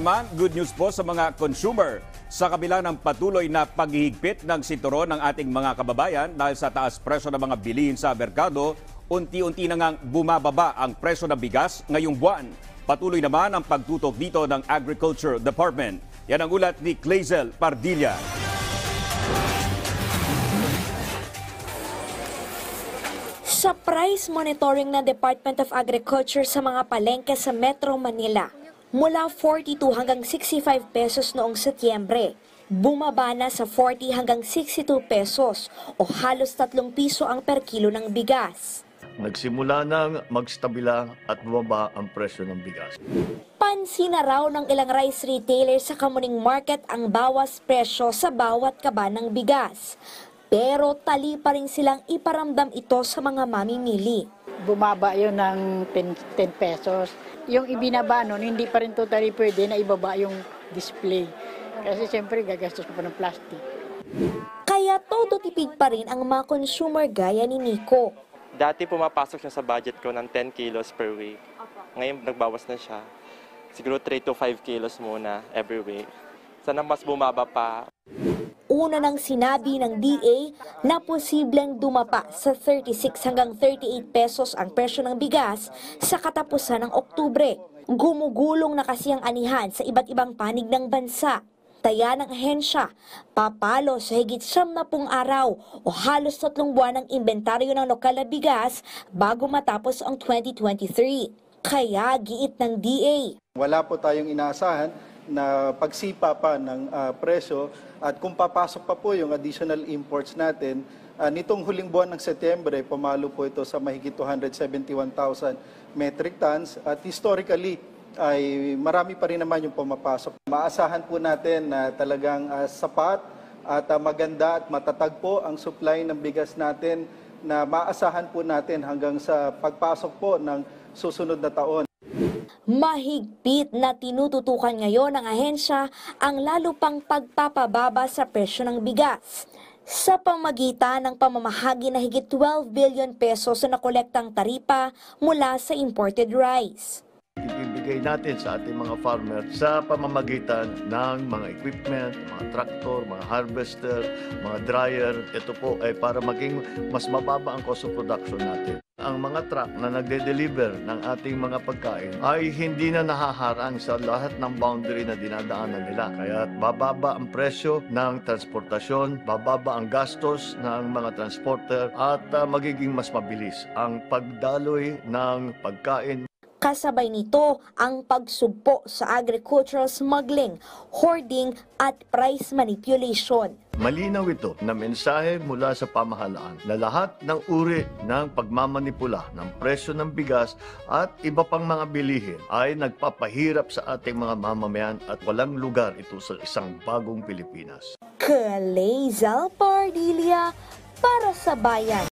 Naman, good news po sa mga consumer. Sa kabila ng patuloy na paghihigpit ng sinturon ng ating mga kababayan dahil sa taas presyo ng mga bilihin sa merkado, unti-unti na ngang bumababa ang presyo ng bigas ngayong buwan. Patuloy naman ang pagtutok dito ng Agriculture Department. Yan ang ulat ni Clazel Pardilla. Sa price monitoring ng Department of Agriculture sa mga palengke sa Metro Manila, mula 42 hanggang 65 pesos noong Setyembre, bumaba na sa 40 hanggang 62 pesos o halos 3 piso ang per kilo ng bigas. Nagsimula nang magstabila at bumaba ang presyo ng bigas. Pansin na raw ng ilang rice retailers sa Kamuning Market ang bawas presyo sa bawat kaba ng bigas. Pero tali pa rin silang iparamdam ito sa mga mamimili. Bumaba yun ng 10 pesos. Yung ibinaba nun, hindi pa rin totally pwede na ibaba yung display. Kasi siyempre gagastos ko pa ng plastic. Kaya todo tipid pa rin ang mga consumer gaya ni Nico. Dati pumapasok siya sa budget ko ng 10 kilos per week. Ngayon nagbawas na siya. Siguro 3 to 5 kilos muna every week. Sana mas bumaba pa. Una nang sinabi ng DA na posibleng dumapa sa 36 hanggang 38 pesos ang presyo ng bigas sa katapusan ng Oktubre. Gumugulong na kasi ang anihan sa iba't ibang panig ng bansa. Taya ng ahensya, papalo sa higit 70 araw o halos 3 buwan ng inventaryo ng lokal na bigas bago matapos ang 2023. Kaya giit ng DA. Wala po tayong inaasahan na pagsipa pa ng presyo at kung papasok pa po yung additional imports natin, nitong huling buwan ng Setyembre, pumalo po ito sa mahigit 271,000 metric tons at historically ay marami pa rin naman yung pumapasok. Maasahan po natin na talagang sapat at maganda at matatag po ang supply ng bigas natin na maasahan po natin hanggang sa pagpasok po ng susunod na taon. Mahigpit na tinututukan ngayon ng ahensya ang lalo pang pagpapababa sa presyo ng bigas. Sa pamagitan ng pamamahagi na higit 12 billion pesos na nakolektang taripa mula sa imported rice. Ibibigay natin sa ating mga farmer sa pamamagitan ng mga equipment, mga traktor, mga harvester, mga dryer. Ito po ay para maging mas mababa ang cost of production natin. Ang mga truck na nagde-deliver ng ating mga pagkain ay hindi na nahaharang sa lahat ng boundary na dinadaanan nila. Kaya bababa ang presyo ng transportasyon, bababa ang gastos ng mga transporter at magiging mas mabilis ang pagdaloy ng pagkain. Kasabay nito ang pagsugpo sa agricultural smuggling, hoarding at price manipulation. Malinaw ito na mensahe mula sa pamahalaan na lahat ng uri ng pagmamanipula ng presyo ng bigas at iba pang mga bilihin ay nagpapahirap sa ating mga mamamayan at walang lugar ito sa isang bagong Pilipinas. Clazel Pardilla para sa Bayan.